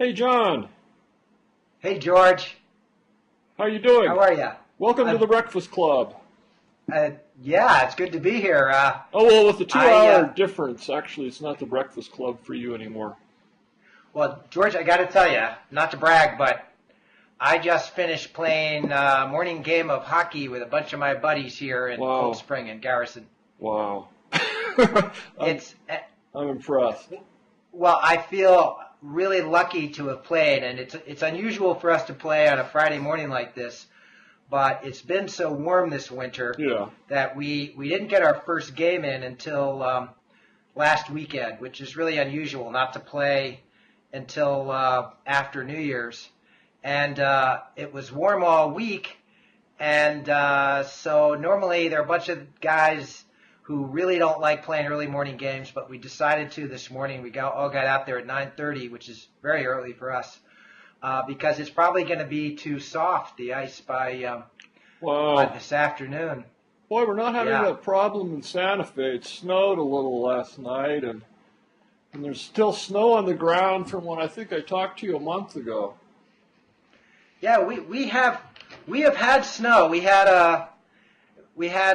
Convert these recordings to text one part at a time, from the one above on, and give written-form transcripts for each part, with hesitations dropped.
Hey, John. Hey, George. How you doing? How are you? Welcome to the Breakfast Club. Yeah, it's good to be here. Oh, well, with the 2-hour difference, actually, it's not the Breakfast Club for you anymore. Well, George, I got to tell you, not to brag, but I just finished playing a morning game of hockey with a bunch of my buddies here in Cold Spring and Garrison. Wow. I'm impressed. Well, I feel really lucky to have played, and it's unusual for us to play on a Friday morning like this, but it's been so warm this winter that we didn't get our first game in until last weekend, which is really unusual not to play until after New Year's. And it was warm all week, and so normally there are a bunch of guys who really don't like playing early morning games, but we decided to this morning. We all got out there at 9:30, which is very early for us, because it's probably going to be too soft, the ice, by this afternoon. Boy, we're not having that problem in Santa Fe. It snowed a little last night, and there's still snow on the ground from when I think I talked to you a month ago. Yeah, we have had snow. We had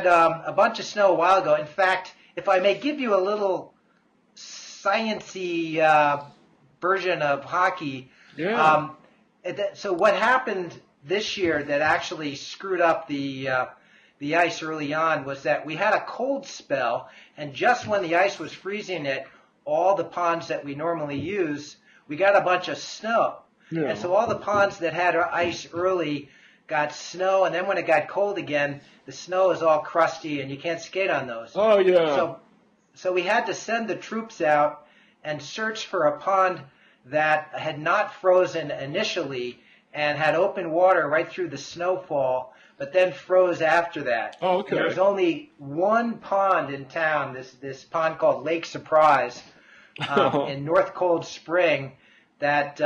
a bunch of snow a while ago. In fact, if I may give you a little science-y version of hockey. Yeah. So what happened this year that actually screwed up the ice early on was that we had a cold spell, and just when the ice was freezing at all the ponds that we normally use, we got a bunch of snow. Yeah. And so all the ponds that had ice early got snow, and then when it got cold again, the snow is all crusty, and you can't skate on those. Oh, yeah. So we had to send the troops out and search for a pond that had not frozen initially and had open water right through the snowfall, but then froze after that. Oh, okay. And there was only one pond in town, this pond called Lake Surprise in North Cold Spring, that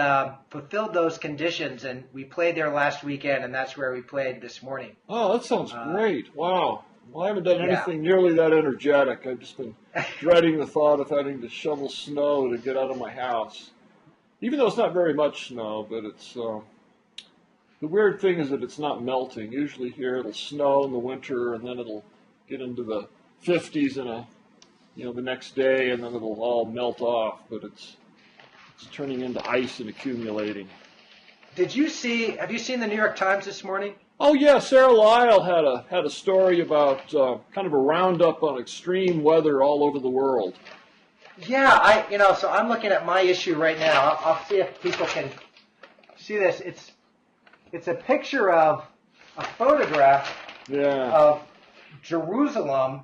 fulfilled those conditions, and we played there last weekend, and that's where we played this morning. Oh, that sounds great. Wow. Well, I haven't done anything nearly that energetic. I've just been dreading the thought of having to shovel snow to get out of my house. Even though it's not very much snow, but it's the weird thing is that it's not melting. Usually here it'll snow in the winter, and then it'll get into the 50s the next day, and then it'll all melt off, but it's turning into ice and accumulating. Have you seen the New York Times this morning? Oh yeah, Sarah Lyle had a story about kind of a roundup on extreme weather all over the world. Yeah, so I'm looking at my issue right now. I'll see if people can see this. It's a picture of a photograph of Jerusalem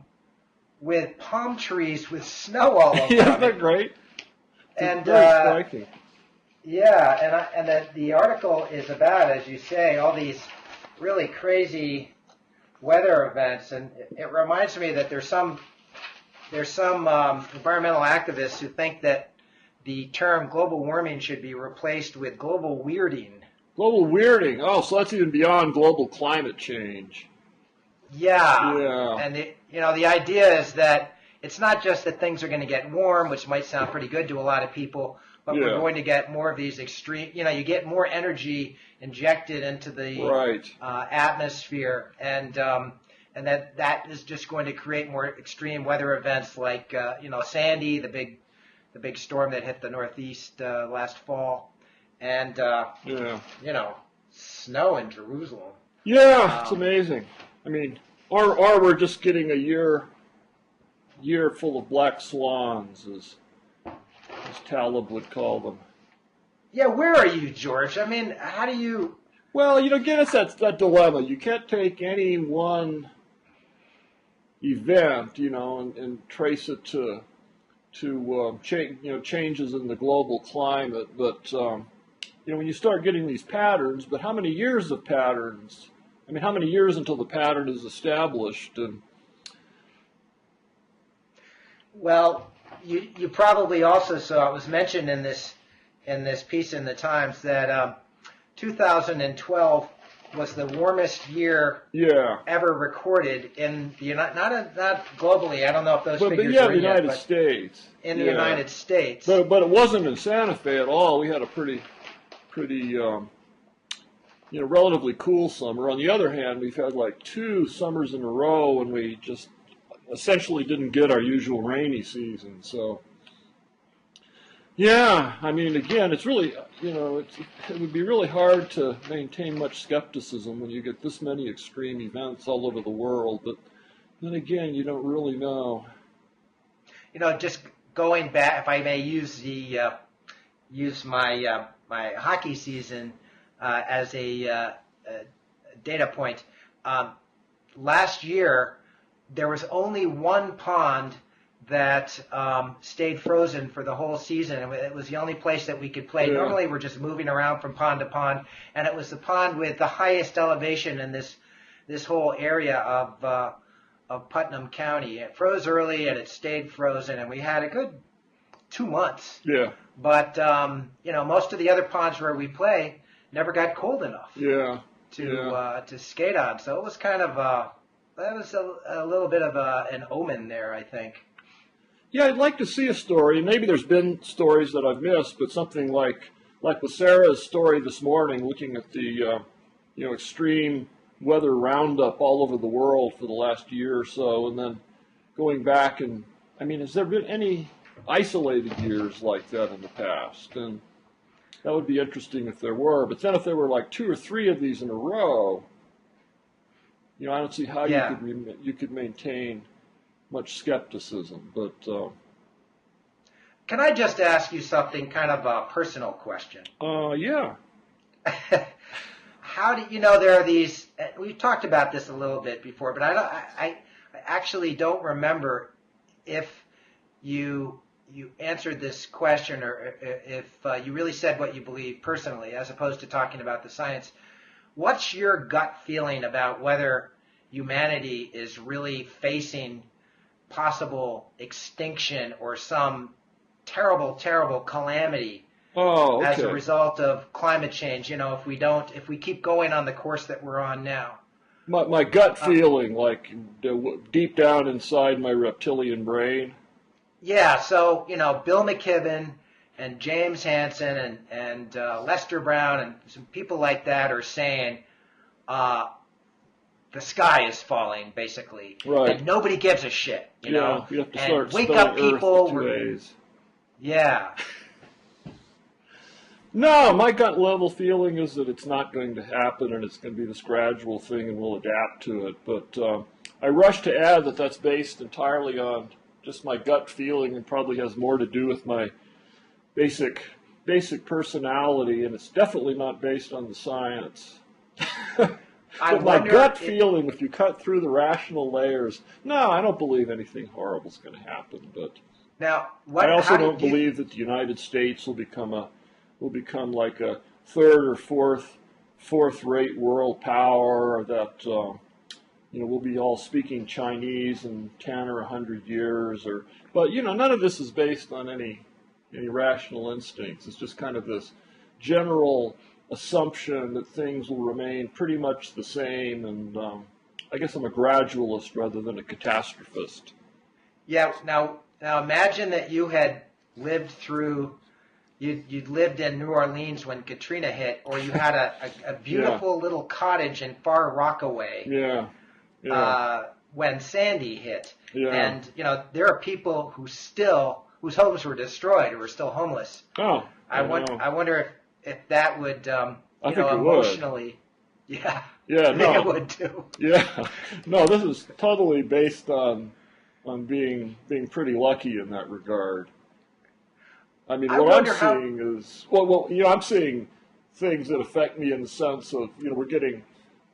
with palm trees with snow all over. Isn't that great? And very striking. Yeah, and the article is about, as you say, all these really crazy weather events, and it reminds me that there's some environmental activists who think that the term global warming should be replaced with global weirding. Global weirding. Oh, so that's even beyond global climate change. Yeah. And the idea is that it's not just that things are going to get warm, which might sound pretty good to a lot of people, but we're going to get more of these extreme, you get more energy injected into the atmosphere, and that is just going to create more extreme weather events like, Sandy, the big storm that hit the Northeast last fall, and, snow in Jerusalem. Yeah, it's amazing. I mean, or we're just getting a year full of black swans, as Taleb would call them. Yeah, where are you, George? I mean, how do you... Well, again, it's that dilemma. You can't take any one event, and trace it to changes in the global climate. But when you start getting these patterns, but how many years of patterns? I mean, how many years until the pattern is established? And well, you probably also saw, it was mentioned in this piece in the Times, that 2012 was the warmest year ever recorded in the not globally. I don't know if those figures are in the United States. In the United States. But it wasn't in Santa Fe at all. We had a pretty pretty relatively cool summer. On the other hand, we've had like 2 summers in a row when we just essentially didn't get our usual rainy season. So, yeah, I mean, again, it's really, it would be really hard to maintain much skepticism when you get this many extreme events all over the world. But then again, you don't really know. Just going back, if I may use my my hockey season as a data point. Last year, there was only one pond that stayed frozen for the whole season. It was the only place that we could play. Yeah. Normally, we're just moving around from pond to pond, and it was the pond with the highest elevation in this whole area of Putnam County. It froze early, and it stayed frozen, and we had a good 2 months. Yeah. But most of the other ponds where we play never got cold enough. Yeah. To skate on. So it was kind of that was a little bit of an omen there, I think. Yeah, I'd like to see a story. Maybe there's been stories that I've missed, but something like with Sarah's story this morning, looking at the extreme weather roundup all over the world for the last year or so, and then going back and has there been any isolated years like that in the past? And that would be interesting if there were. But then if there were like 2 or 3 of these in a row, I don't see how you could maintain much skepticism. But can I just ask you something, kind of a personal question? Yeah. How do there are these? We've talked about this a little bit before, but I actually don't remember if you answered this question or if you really said what you believe personally, as opposed to talking about the science. What's your gut feeling about whether humanity is really facing possible extinction or some terrible, terrible calamity as a result of climate change? If we keep going on the course that we're on now. My gut feeling, like deep down inside my reptilian brain. Yeah, so Bill McKibben and James Hansen and Lester Brown and some people like that are saying the sky is falling, basically, right? And nobody gives a shit, know. You have to start wake up, people. Ways. Yeah. No, my gut level feeling is that it's not going to happen, and it's going to be this gradual thing, and we'll adapt to it. But I rush to add that that's based entirely on just my gut feeling, and probably has more to do with my basic personality, and it's definitely not based on the science. But my gut feeling, if you cut through the rational layers, no, I don't believe anything horrible is going to happen. But now, I also don't believe that the United States will become like a third or fourth rate world power, or that we'll be all speaking Chinese in 10 or 100 years, but none of this is based on any rational instincts. It's just kind of this general assumption that things will remain pretty much the same, and I guess I'm a gradualist rather than a catastrophist. Yeah. Now imagine that you had lived through. You'd lived in New Orleans when Katrina hit, or you had a beautiful little cottage in Far Rockaway. Yeah. When Sandy hit. Yeah. And there are people whose homes were destroyed, who are still homeless. Oh. I wonder if that would I think it emotionally. Would. Yeah. Yeah. I think it would too. Yeah. No, this is totally based on being pretty lucky in that regard. I mean, what I'm seeing is, I'm seeing things that affect me in the sense of, we're getting,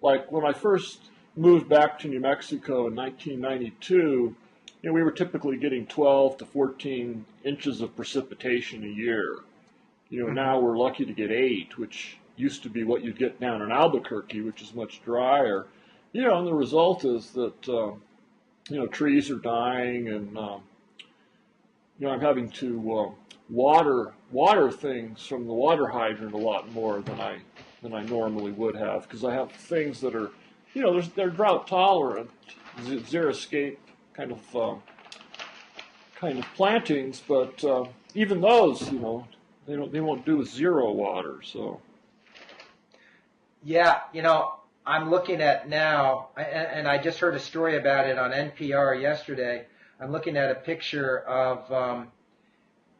like when I first moved back to New Mexico in 1992, we were typically getting 12 to 14 inches of precipitation a year. Now we're lucky to get 8, which used to be what you'd get down in Albuquerque, which is much drier. And the result is that, trees are dying, and, I'm having to water things from the water hydrant a lot more than I normally would have, because I have things that are, they're drought tolerant, xeriscape kind of plantings, but even those, They won't do with zero water. So yeah, I'm looking at now, and I just heard a story about it on NPR yesterday. I'm looking at a picture of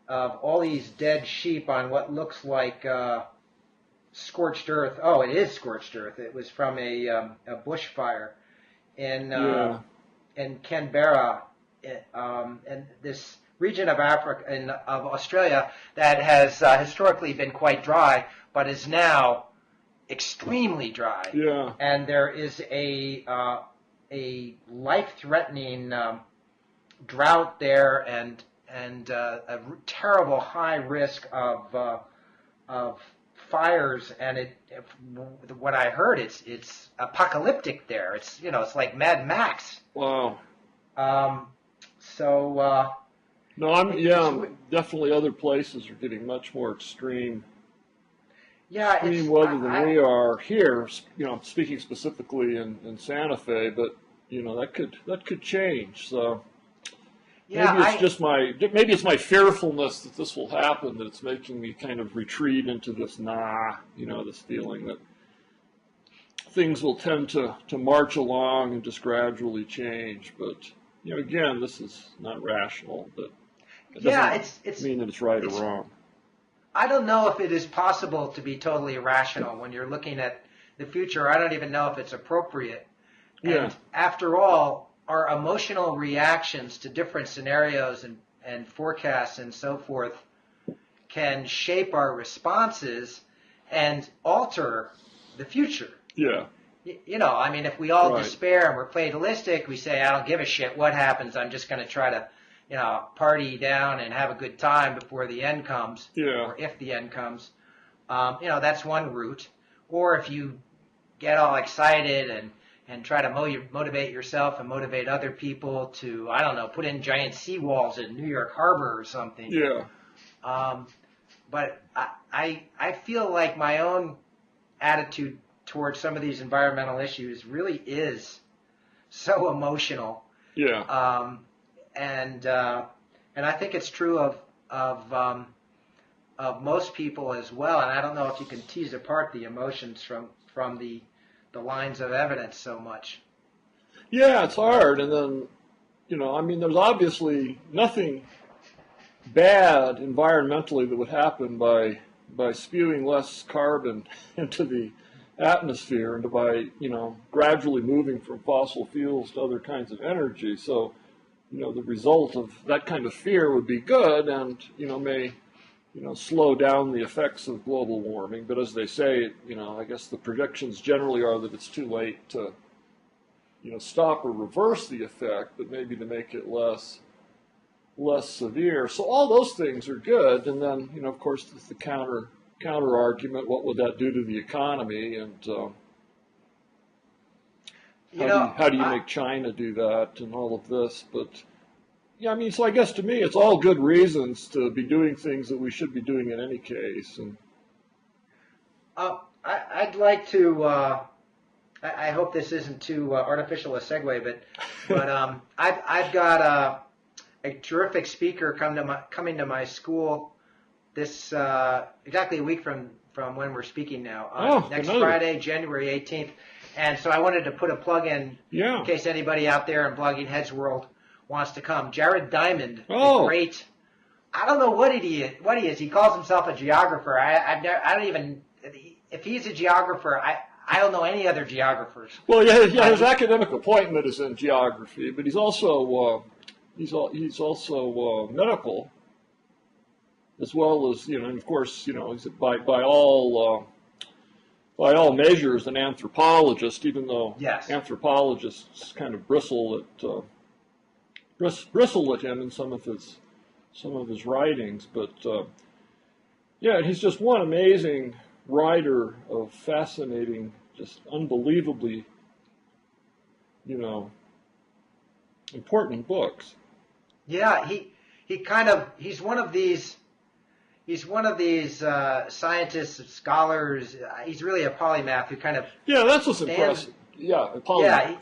all these dead sheep on what looks like scorched earth. Oh, it is scorched earth. It was from a bushfire in Canberra, and this region of Africa and of Australia that has historically been quite dry, but is now extremely dry. Yeah. And there is a life-threatening drought there, and a terrible high risk of fires. And what I heard, it's apocalyptic there. It's it's like Mad Max. Wow. No, definitely other places are getting much more extreme. Yeah, extreme weather than we are here. Speaking specifically in Santa Fe, but that could change. So yeah, maybe it's my fearfulness that this will happen that it's making me kind of retreat into this this feeling that things will tend to march along and just gradually change. But again, this is not rational, but it doesn't mean that it's right or wrong. I don't know if it is possible to be totally rational when you're looking at the future. I don't even know if it's appropriate. Yeah. And after all, our emotional reactions to different scenarios and forecasts and so forth can shape our responses and alter the future. Yeah. If we all despair and we're fatalistic, we say, I don't give a shit what happens. I'm just going to try to party down and have a good time before the end comes, or if the end comes. That's one route. Or if you get all excited and try to motivate yourself and motivate other people to, I don't know, put in giant seawalls in New York Harbor or something. Yeah. But I feel like my own attitude towards some of these environmental issues really is so emotional. Yeah. And I think it's true of most people as well. And I don't know if you can tease apart the emotions from the lines of evidence so much. Yeah, it's hard. And then, there's obviously nothing bad environmentally that would happen by spewing less carbon into the atmosphere and by gradually moving from fossil fuels to other kinds of energy. So the result of that kind of fear would be good and, may, slow down the effects of global warming. But as they say, I guess the predictions generally are that it's too late to, stop or reverse the effect, but maybe to make it less severe. So all those things are good. And then, of course, the counter argument, what would that do to the economy? And how do you make China do that and all of this? But so I guess to me it's all good reasons to be doing things that we should be doing in any case. And I'd like to. I hope this isn't too artificial a segue, but I've got a terrific speaker coming to my school this exactly a week from when we're speaking now. Next Friday, January 18th. And so I wanted to put a plug in case anybody out there in Blogging Heads world wants to come. Jared Diamond, the great, I don't know what he is. He calls himself a geographer. I don't even, if he's a geographer, I don't know any other geographers. Well, his academic appointment is in geography, but he's also medical, as well as and of course he's by all measures an anthropologist, even though anthropologists kind of bristle at him in some of his writings. But he's just one amazing writer of fascinating, just unbelievably important books. Yeah, he's one of these scientists, scholars. He's really a polymath who kind of that's what's impressive. Yeah, a polymath.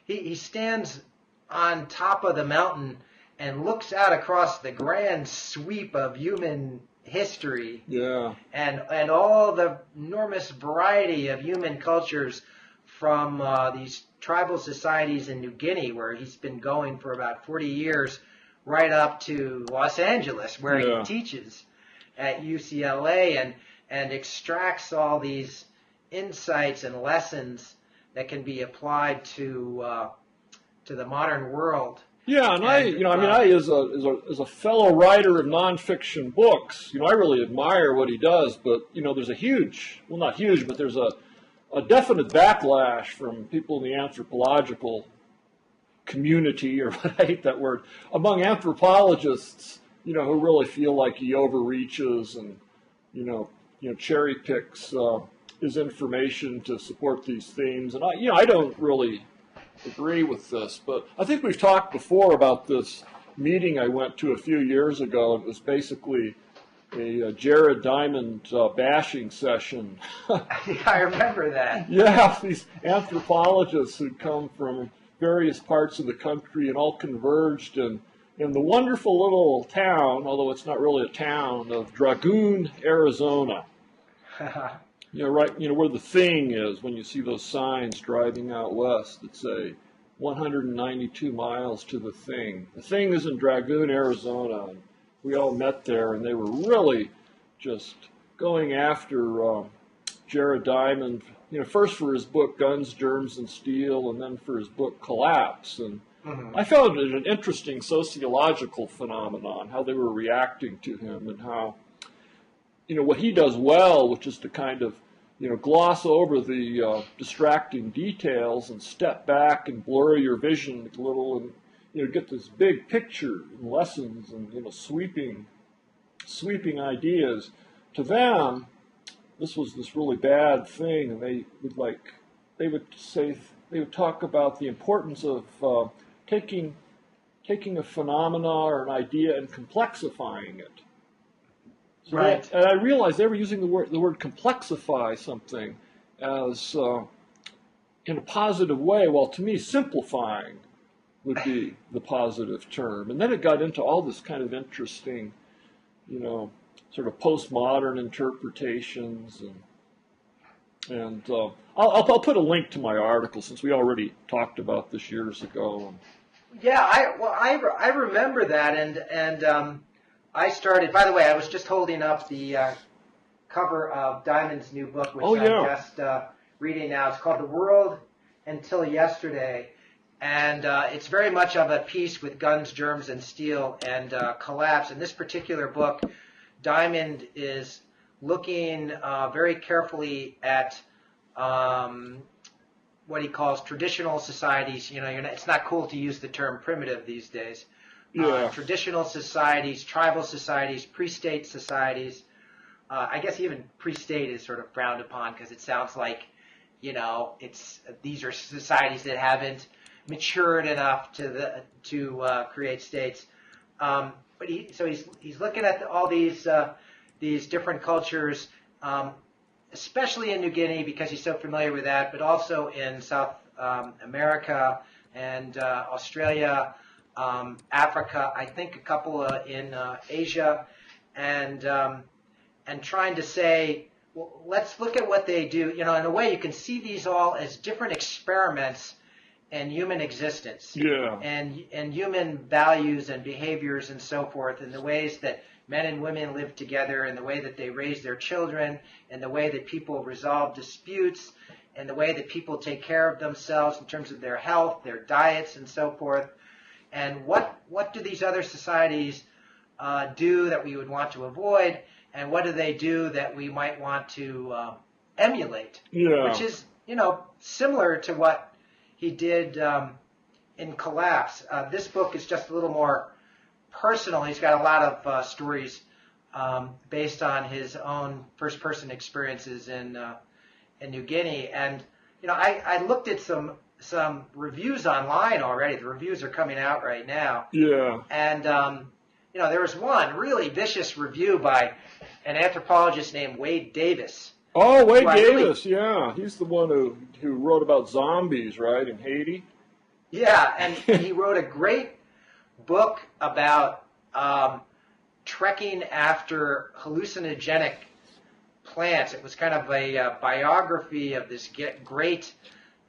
Yeah, he stands on top of the mountain and looks out across the grand sweep of human history, yeah, and all the enormous variety of human cultures from these tribal societies in New Guinea, where he's been going for about 40 years, right up to Los Angeles, where he teaches at UCLA and extracts all these insights and lessons that can be applied to the modern world. Yeah, and I as a fellow writer of nonfiction books, I really admire what he does. But there's a huge, well, not huge, but there's a definite backlash from people in the anthropological community, or I hate that word, among anthropologists, who really feel like he overreaches and cherry picks his information to support these themes. And I don't really agree with this, but I think we've talked before about this meeting I went to a few years ago. It was basically a Jared Diamond bashing session. I remember that. Yeah, these anthropologists who'd come from various parts of the country and all converged in the wonderful little town, although it's not really a town, of Dragoon, Arizona. Where the Thing is, when you see those signs driving out west that say 192 miles to the Thing. The Thing is in Dragoon, Arizona. And we all met there, and they were really just going after Jared Diamond, first for his book Guns, Germs, and Steel, and then for his book Collapse. And I found it an interesting sociological phenomenon, how they were reacting to him, and how what he does well, which is to kind of, gloss over the distracting details and step back and blur your vision a little, and get this big picture and lessons and sweeping ideas. To them, this was this really bad thing, and they would talk about the importance of taking a phenomena or an idea and complexifying it. So right. And I realized they were using the word complexify something as in a positive way, while to me simplifying would be the positive term. And then it got into all this kind of interesting, sort of postmodern interpretations, and I'll put a link to my article since we already talked about this years ago. Yeah, I remember that, and I started. By the way, I was just holding up the cover of Diamond's new book, which I'm just reading now. It's called The World Until Yesterday, and it's very much of a piece with Guns, Germs, and Steel and Collapse. In this particular book, Diamond is looking very carefully at what he calls traditional societies. It's not cool to use the term primitive these days. Traditional societies, tribal societies, pre-state societies. I guess even pre-state is sort of frowned upon because it sounds like, these are societies that haven't matured enough to create states. But he's looking at all these different cultures, especially in New Guinea because he's so familiar with that, but also in South America and Australia. Africa, I think a couple in Asia, and trying to say, well, let's look at what they do. In a way, you can see these all as different experiments in human existence, and human values and behaviors and so forth, and the ways that men and women live together, and the way that they raise their children, and the way that people resolve disputes, and the way that people take care of themselves in terms of their health, their diets, and so forth. And what do these other societies do that we would want to avoid, and what do they do that we might want to emulate? Which is, similar to what he did in Collapse. This book is just a little more personal. He's got a lot of stories based on his own first-person experiences in New Guinea. And, I looked at some reviews online already. The reviews are coming out right now. Yeah. And, there was one really vicious review by an anthropologist named Wade Davis. Oh, Wade Davis, yeah. He's the one who wrote about zombies, right, in Haiti? Yeah, and he wrote a great book about trekking after hallucinogenic plants. It was kind of a biography of this great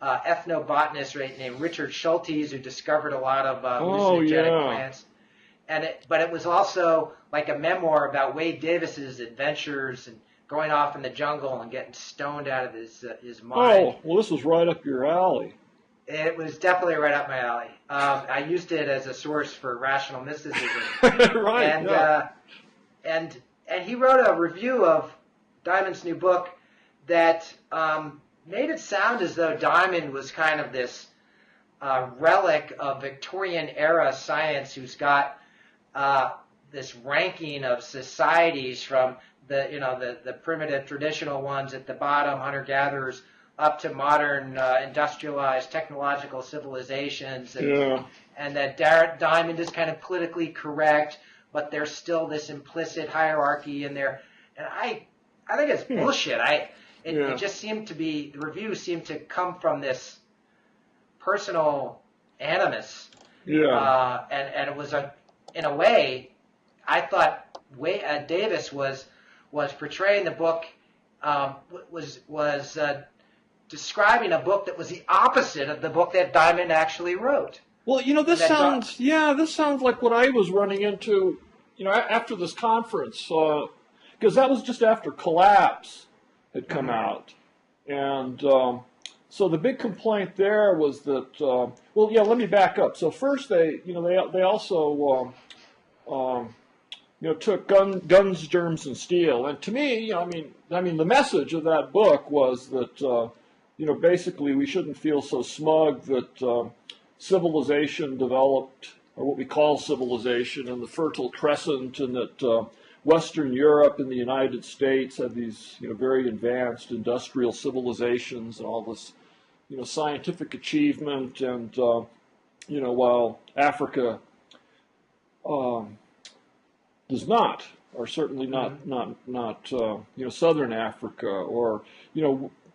ethnobotanist named Richard Schultes, who discovered a lot of hallucinogenic plants. But it was also like a memoir about Wade Davis's adventures and going off in the jungle and getting stoned out of his mind. Oh, well, this was right up your alley. It was definitely right up my alley. I used it as a source for rational mysticism. Right. And he wrote a review of Diamond's new book that made it sound as though Diamond was kind of this relic of Victorian era science who's got this ranking of societies from the primitive traditional ones at the bottom, hunter-gatherers, up to modern industrialized technological civilizations, and that Diamond is kind of politically correct, but there's still this implicit hierarchy in there. And I think it's bullshit. It just seemed to be, the review seemed to come from this personal animus. Yeah. And it was in a way, I thought Davis was portraying the book, was describing a book that was the opposite of the book that Diamond actually wrote. Well, this sounds like what I was running into, after this conference, because that was just after Collapse had come out. And so the big complaint there was that, let me back up. So first they also, took guns, germs, and steel. And to me, the message of that book was that, basically we shouldn't feel so smug that civilization developed, or what we call civilization, in the Fertile Crescent, and that Western Europe and the United States had these, very advanced industrial civilizations and all this, scientific achievement, and while Africa does not, or certainly not Southern Africa, or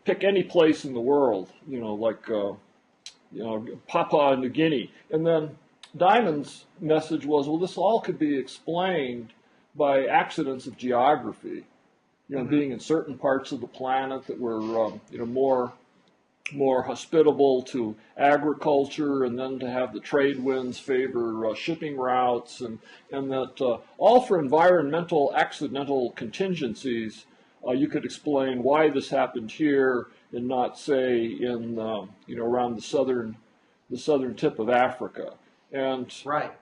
pick any place in the world, like Papua New Guinea. And then Diamond's message was, well, this all could be explained by accidents of geography, being in certain parts of the planet that were, more hospitable to agriculture, and then to have the trade winds favor shipping routes, and that all for environmental accidental contingencies, you could explain why this happened here and not, say, in around the southern tip of Africa, and right,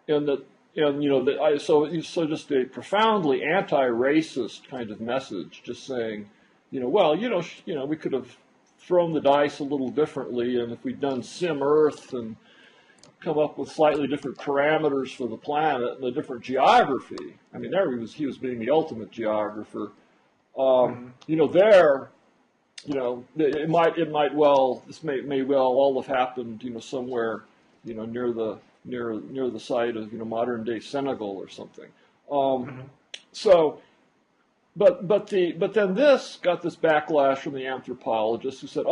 so just a profoundly anti-racist kind of message, just saying, we could have thrown the dice a little differently, and if we'd done Sim Earth and come up with slightly different parameters for the planet and a different geography. I mean, there he was being the ultimate geographer. This may well all have happened, somewhere, near the site of, modern day Senegal or something. So, but then this got this backlash from the anthropologists who said,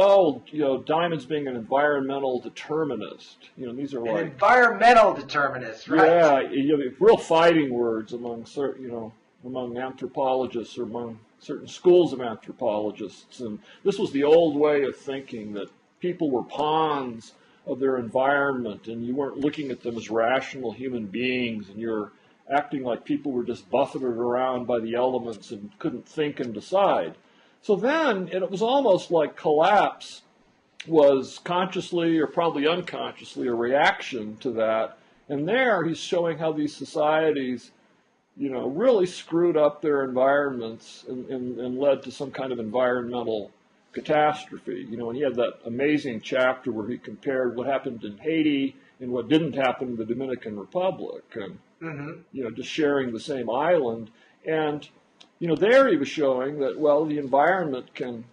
Diamond's being an environmental determinist. These are like environmental determinist, right? Yeah, real fighting words among among anthropologists, or among certain schools of anthropologists. And this was the old way of thinking, that people were pawns of their environment, and you weren't looking at them as rational human beings, and you're acting like people were just buffeted around by the elements and couldn't think and decide. So then it was almost like Collapse was consciously, or probably unconsciously, a reaction to that. And there he's showing how these societies, really screwed up their environments and led to some kind of environmental catastrophe. And he had that amazing chapter where he compared what happened in Haiti and what didn't happen in the Dominican Republic, and just sharing the same island. And there he was showing that, well, the environment can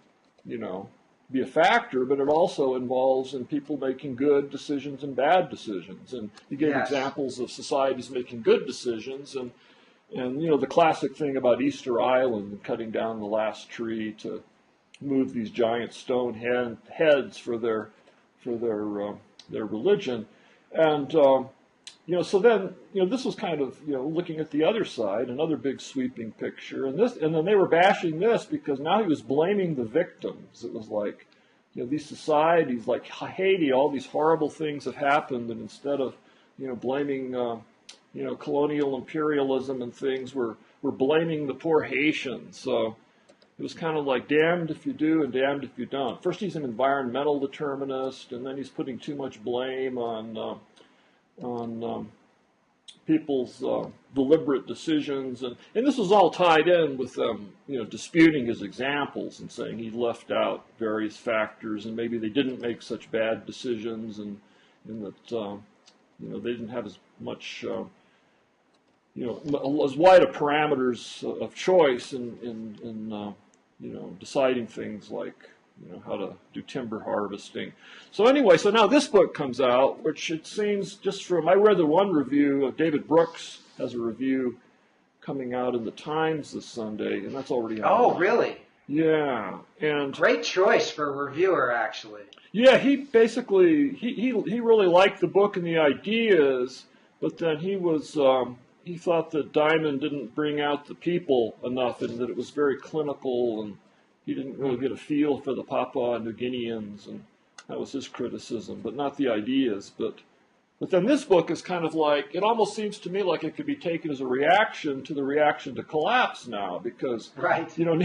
be a factor, but it also involves in people making good decisions and bad decisions. And he gave examples of societies making good decisions, and the classic thing about Easter Island and cutting down the last tree to move these giant stone heads for their religion. And So then, this was kind of, looking at the other side, another big sweeping picture. And then they were bashing this because now he was blaming the victims. It was like, these societies like Haiti, all these horrible things have happened. And instead of, blaming, colonial imperialism and things, we're blaming the poor Haitians. So it was kind of like damned if you do and damned if you don't. First, he's an environmental determinist, and then he's putting too much blame on people's deliberate decisions, and this was all tied in with them, disputing his examples and saying he left out various factors, and maybe they didn't make such bad decisions, and that they didn't have as much, as wide a parameters of choice in deciding things like, how to do timber harvesting. So anyway, so now this book comes out, which it seems just from, I read the one review of David Brooks has a review coming out in the Times this Sunday, and that's already out. Oh, really? Yeah. And great choice for a reviewer, actually. Yeah, he basically, he really liked the book and the ideas, but then he thought that Diamond didn't bring out the people enough and that it was very clinical, and he didn't really get a feel for the Papua New Guineans, and that was his criticism, but not the ideas. But then this book is kind of like, it almost seems to me like it could be taken as a reaction to the reaction to collapse now, because right. Now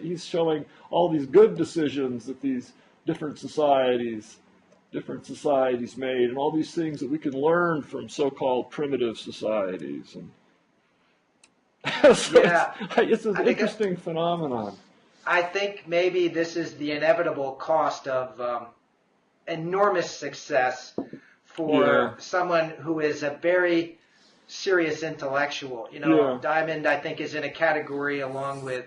he's showing all these good decisions that these different societies made, and all these things that we can learn from so-called primitive societies. And so yeah, it's an interesting phenomenon. I think maybe this is the inevitable cost of enormous success for someone who is a very serious intellectual. Diamond, I think, is in a category along with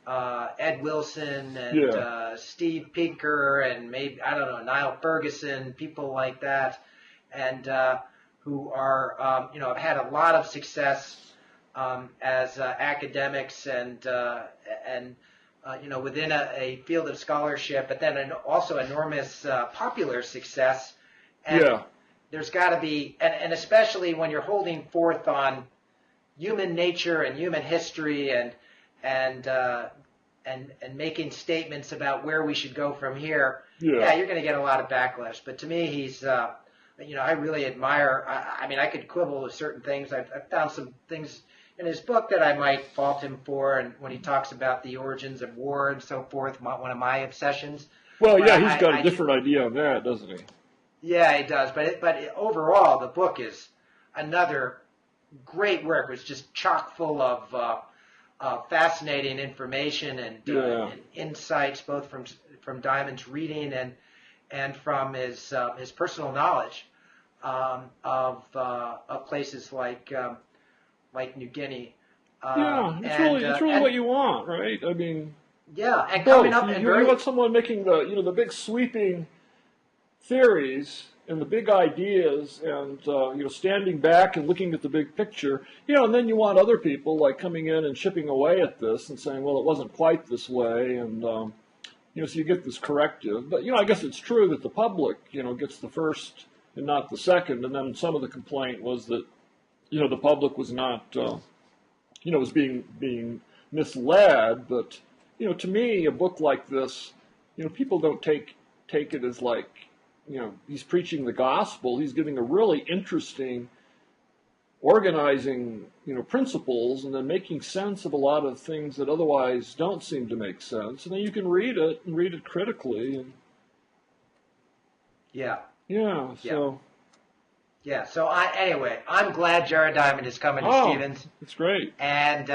Ed Wilson and Steve Pinker and maybe, I don't know, Niall Ferguson, people like that, and who are, have had a lot of success as academics and within a field of scholarship, but then also enormous popular success. And there's got to be, and especially when you're holding forth on human nature and human history and making statements about where we should go from here, you're going to get a lot of backlash. But to me, he's, I really admire, I could quibble with certain things. I've found some things in his book that I might fault him for, and when he talks about the origins of war and so forth, one of my obsessions. Well, he's got a different idea on that, doesn't he? Yeah, he does. But overall, the book is another great work. It's just chock full of fascinating information and insights, both from Diamond's reading and from his personal knowledge of places like New Guinea. It's really what you want, right? I mean, and coming up and you want someone making the big sweeping theories and the big ideas, and standing back and looking at the big picture, and then you want other people like coming in and chipping away at this and saying, well, it wasn't quite this way, and so you get this corrective. But I guess it's true that the public gets the first and not the second, and then some of the complaint was that the public was not was being misled. But to me, a book like this, people don't take it as like, he's preaching the gospel. He's giving a really interesting organizing, principles, and then making sense of a lot of things that otherwise don't seem to make sense. And then you can read it critically. And So anyway, I'm glad Jared Diamond is coming to Stevens. It's great. And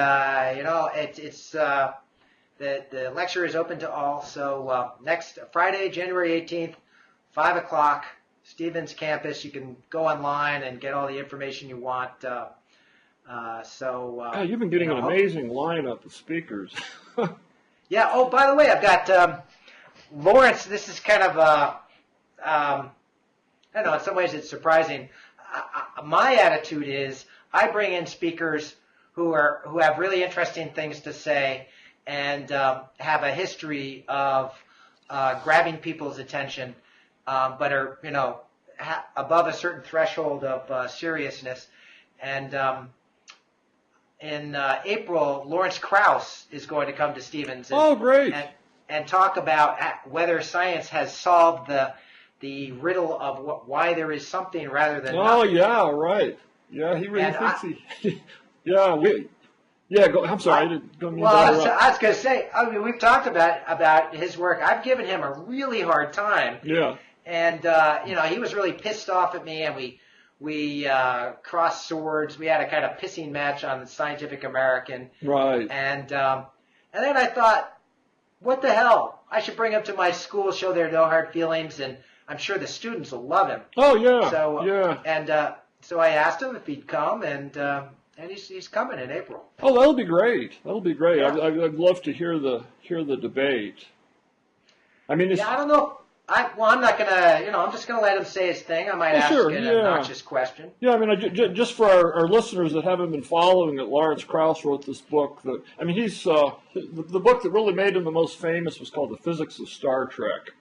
it's the lecture is open to all. So next Friday, January 18th. 5 o'clock, Stevens campus. You can go online and get all the information you want. You've been getting an amazing lineup of speakers. Yeah. Oh, by the way, I've got Lawrence. This is kind of I don't know. In some ways, it's surprising. My attitude is I bring in speakers who have really interesting things to say and have a history of grabbing people's attention. But are, above a certain threshold of seriousness. And in April, Lawrence Krauss is going to come to Stevens. Great! And talk about whether science has solved the riddle of why there is something rather than nothing. Oh yeah, right. Yeah, he really thinks he. Yeah, go. I'm sorry. I was going to say. I mean, we've talked about his work. I've given him a really hard time. Yeah. And he was really pissed off at me, and we crossed swords. We had a kind of pissing match on the Scientific American. Right. And then I thought, what the hell? I should bring him to my school, show their no hard feelings, and I'm sure the students will love him. Oh yeah. So yeah. And so I asked him if he'd come, and he's coming in April. Oh, that'll be great. That'll be great. Yeah. I'd love to hear the debate. I mean, I don't know. I'm not gonna. I'm just gonna let him say his thing. I might ask an obnoxious question. Yeah, I mean, just for our listeners that haven't been following it, Lawrence Krauss wrote this book. He's the book that really made him the most famous was called The Physics of Star Trek.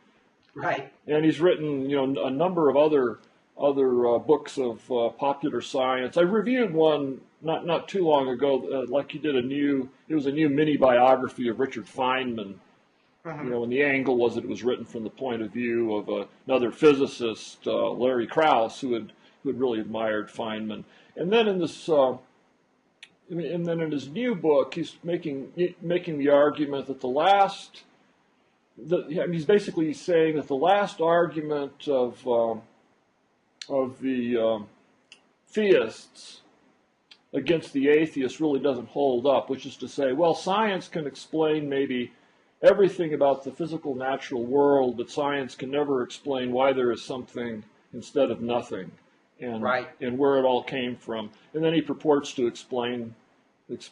Right. And he's written, a number of other books of popular science. I reviewed one not too long ago, like he did it was a new mini biography of Richard Feynman. Mm-hmm. And the angle was that it was written from the point of view of another physicist, Larry Krauss, who had really admired Feynman. And then in this, in his new book, he's making the argument that he's basically saying that the last argument of the theists against the atheists really doesn't hold up, which is to say, well, science can explain maybe everything about the physical natural world, but science can never explain why there is something instead of nothing, and where it all came from. And then he purports to explain this,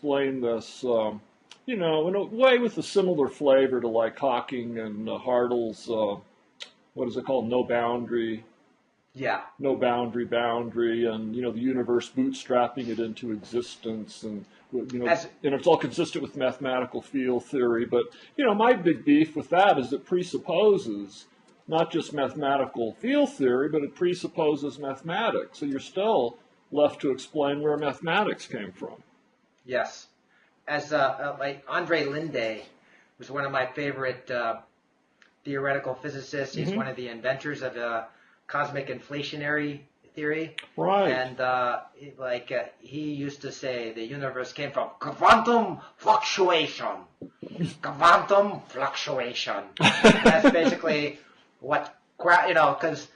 in a way with a similar flavor to like Hawking and Hartle's, what is it called, No Boundary. Yeah. No boundary, and the universe bootstrapping it into existence, and it's all consistent with mathematical field theory. But my big beef with that is it presupposes not just mathematical field theory, but it presupposes mathematics. So you're still left to explain where mathematics came from. Yes, as like Andre Linde was one of my favorite theoretical physicists. He's one of the inventors of cosmic inflationary theory. Right. And he used to say the universe came from quantum fluctuation. Quantum fluctuation. That's basically what, because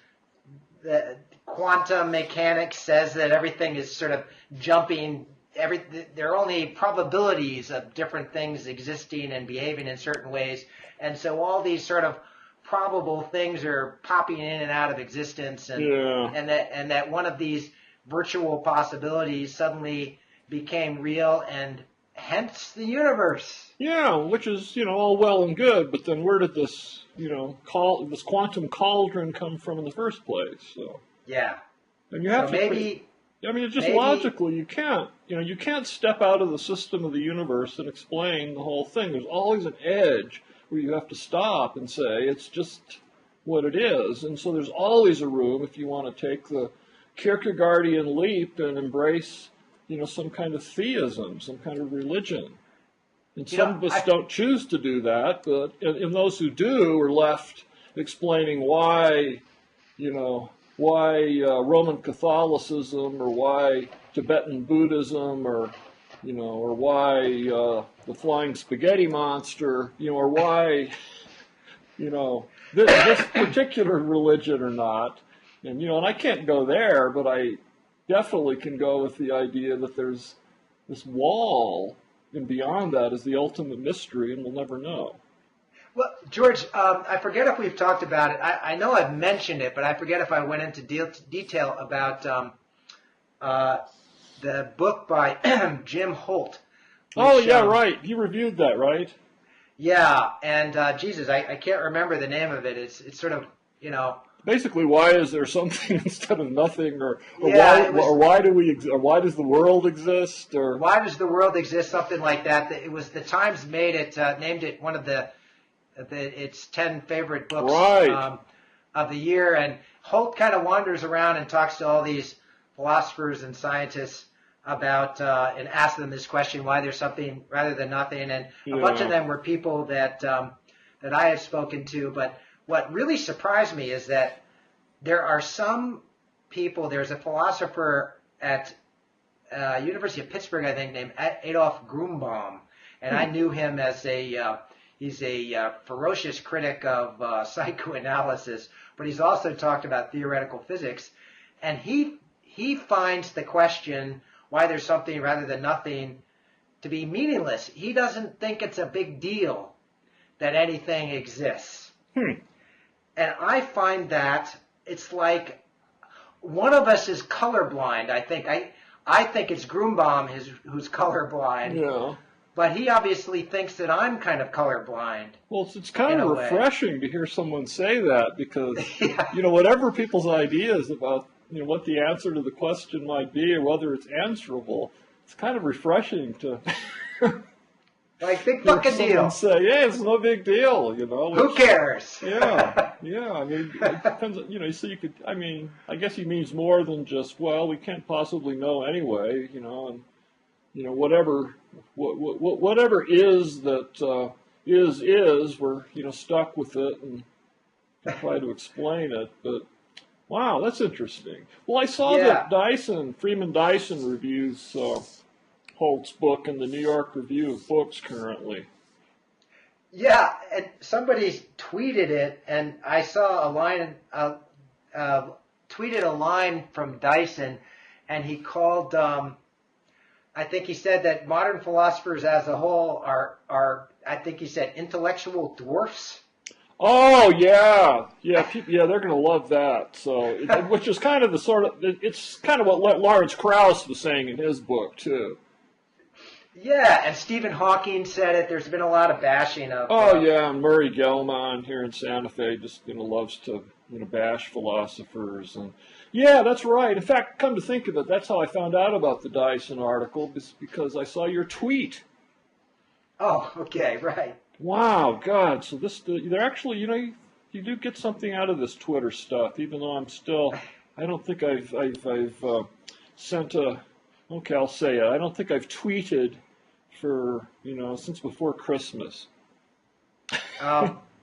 the quantum mechanics says that everything is sort of jumping. There are only probabilities of different things existing and behaving in certain ways. And so all these sort of probable things are popping in and out of existence, and that one of these virtual possibilities suddenly became real, and hence the universe. Yeah, which is all well and good, but then where did this this quantum cauldron come from in the first place? So yeah, and you have logically you can't step out of the system of the universe and explain the whole thing. There's always an edge where you have to stop and say it's just what it is. And so there's always a room if you want to take the Kierkegaardian leap and embrace, some kind of theism, some kind of religion. And some of us don't choose to do that, but and those who do are left explaining why Roman Catholicism, or why Tibetan Buddhism, or why the flying spaghetti monster, or why, this particular religion or not. And, and I can't go there, but I definitely can go with the idea that there's this wall, and beyond that is the ultimate mystery, and we'll never know. Well, George, I forget if we've talked about it. I know I've mentioned it, but I forget if I went into detail about the book by Jim Holt. Which, right. You reviewed that, right? Yeah, and Jesus, I can't remember the name of it. It's sort of, Basically, why is there something instead of nothing, or why does the world exist, or why does the world exist? Something like that. It was the Times named it one of its 10 favorite books of the year, and Holt kind of wanders around and talks to all these philosophers and scientists about and asks them this question: why there's something rather than nothing. And a bunch of them were people that I have spoken to. But what really surprised me is that there are some people. There's a philosopher at University of Pittsburgh, I think, named Adolf Grunbaum, and I knew him as he's a ferocious critic of psychoanalysis, but he's also talked about theoretical physics, and he finds the question why there's something rather than nothing to be meaningless. He doesn't think it's a big deal that anything exists. And I find that it's like one of us is colorblind, I think. I think it's Grunbaum who's colorblind. Yeah. But he obviously thinks that I'm kind of colorblind. Well, it's kind of refreshing to hear someone say that because, whatever people's ideas about, what the answer to the question might be or whether it's answerable, it's kind of refreshing to like big fucking deal. Say, yeah, it's no big deal, Who cares? Yeah. I mean, it depends. So you could. I mean, I guess he means more than just. Well, we can't possibly know anyway. And whatever is that is. We're stuck with it and try to explain it. But wow, that's interesting. Well, I saw that Freeman Dyson reviews Holt's book in the New York Review of Books currently. Yeah, and somebody tweeted it, and I saw a line, tweeted a line from Dyson, and he called, I think he said that modern philosophers as a whole are I think he said intellectual dwarfs. Oh, yeah, they're going to love that. So, which is kind of it's kind of what Lawrence Krauss was saying in his book, too. Yeah, and Stephen Hawking said it. There's been a lot of bashing of. Oh yeah, Murray Gell-Mann here in Santa Fe just loves to bash philosophers, and yeah, that's right. In fact, come to think of it, that's how I found out about the Dyson article, because I saw your tweet. Oh, okay, right. Wow, God. So they're actually, you do get something out of this Twitter stuff, even though I don't think I've sent a. Okay, I'll say it. I don't think I've tweeted for, since before Christmas.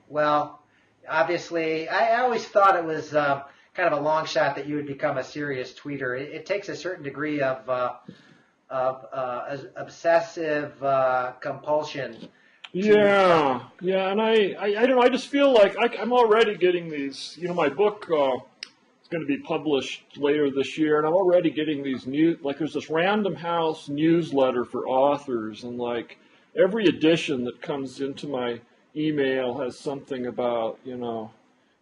Well, obviously, I always thought it was kind of a long shot that you would become a serious tweeter. It takes a certain degree of obsessive compulsion. Yeah, and I don't know. I just feel like I'm already getting these. My book. Going to be published later this year, and I'm already getting these there's this Random House newsletter for authors, and every edition that comes into my email has something about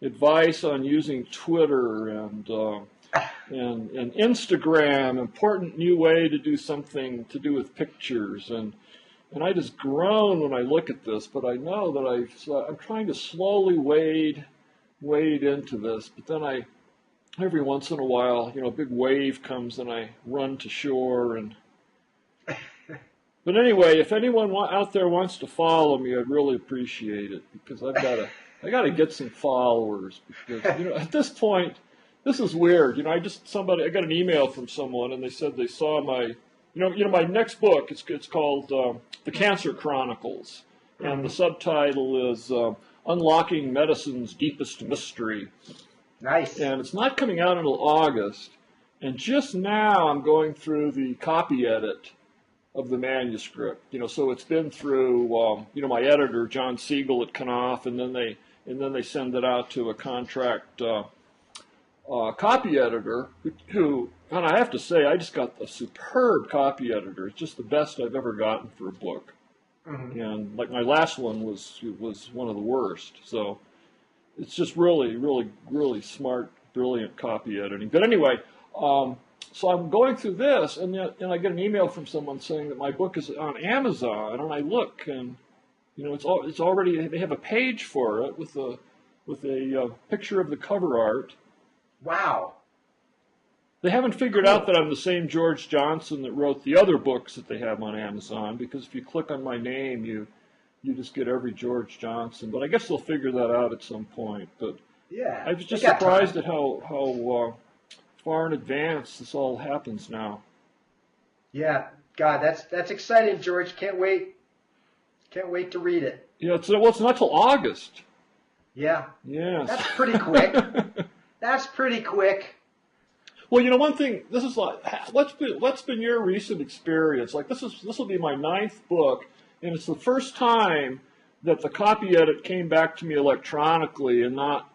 advice on using Twitter and Instagram, important new way to do something to do with pictures, and I just groan when I look at this, but I know that I'm trying to slowly wade into this, but then every once in a while, a big wave comes and I run to shore. But anyway, if anyone out there wants to follow me, I'd really appreciate it because I got to get some followers because at this point, this is weird. I got an email from someone and they said they saw my my next book. It's called The Cancer Chronicles, and the subtitle is Unlocking Medicine's Deepest Mystery. Nice. And it's not coming out until August. And just now I'm going through the copy edit of the manuscript. So it's been through, my editor, John Siegel at Knopf, and then they send it out to a contract copy editor who, and I have to say, I just got a superb copy editor. It's just the best I've ever gotten for a book. Mm-hmm. And my last one was one of the worst. So it's just really, really, really smart, brilliant copy editing. But anyway, so I'm going through this, and I get an email from someone saying that my book is on Amazon, and I look, and it's already, they have a page for it with a picture of the cover art. Wow. They haven't figured out that I'm the same George Johnson that wrote the other books that they have on Amazon, because if you click on my name, you just get every George Johnson. But I guess they'll figure that out at some point. But Yeah. I was just surprised at how far in advance this all happens now. Yeah. God, that's exciting, George. Can't wait. Can't wait to read it. Yeah, it's not till August. Yeah. Yes. That's pretty quick. That's pretty quick. Well, you know, one thing. This is like, what's been your recent experience? Like, this will be my 9th book, and it's the first time that the copy edit came back to me electronically and not,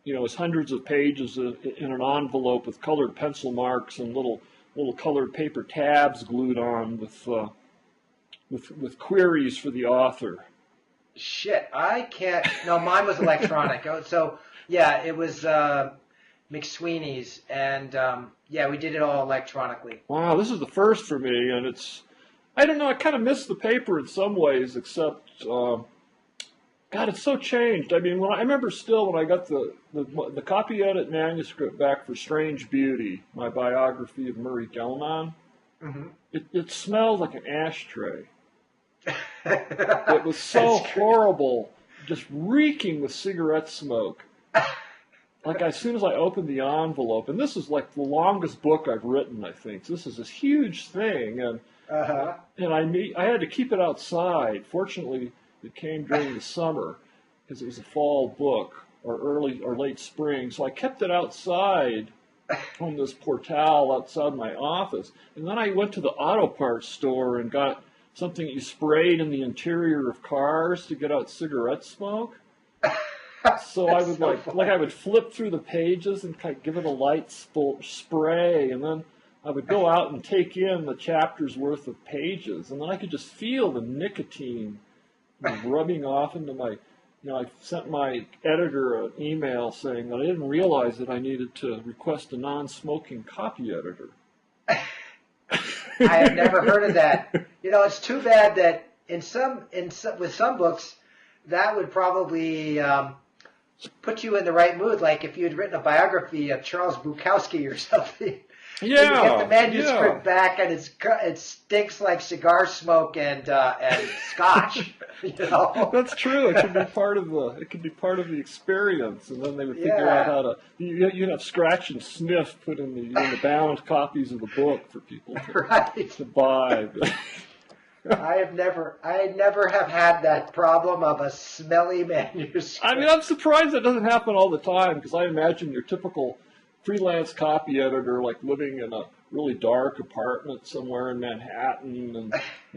you know, as hundreds of pages in an envelope with colored pencil marks and little colored paper tabs glued on with queries for the author. Shit, I can't. No, mine was electronic. So yeah, it was McSweeney's, and yeah, we did it all electronically. Wow, this is the first for me, and I don't know, I kind of miss the paper in some ways, except, God, it's so changed. I mean, I remember still when I got the copy edit manuscript back for Strange Beauty, my biography of Murray Gell-Mann, mm-hmm. it smelled like an ashtray. It was so horrible, just reeking with cigarette smoke. Like, as soon as I opened the envelope, and this is like the longest book I've written, I think. This is this huge thing, and I had to keep it outside. Fortunately, it came during the summer because it was a fall book, or late spring. So I kept it outside on this portal outside my office, and then I went to the auto parts store and got something you sprayed in the interior of cars to get out cigarette smoke. So I would I would flip through the pages and kind of give it a light spray, and then I would go out and take in the chapter's worth of pages, and then I could just feel the nicotine rubbing off into my. You know, I sent my editor an email saying that I didn't realize that I needed to request a non-smoking copy editor. I have never heard of that. You know, it's too bad that with some books, that would probably put you in the right mood. Like if you had written a biography of Charles Bukowski or something. Yeah. And you get the manuscript back, and it stinks like cigar smoke and scotch. You know? That's true. It could be part of the experience, and then they would figure out how to. You have scratch and sniff put in the bound copies of the book for people to buy. I never have had that problem of a smelly manuscript. I mean, I'm surprised that doesn't happen all the time, because I imagine your typical freelance copy editor, like living in a really dark apartment somewhere in Manhattan, and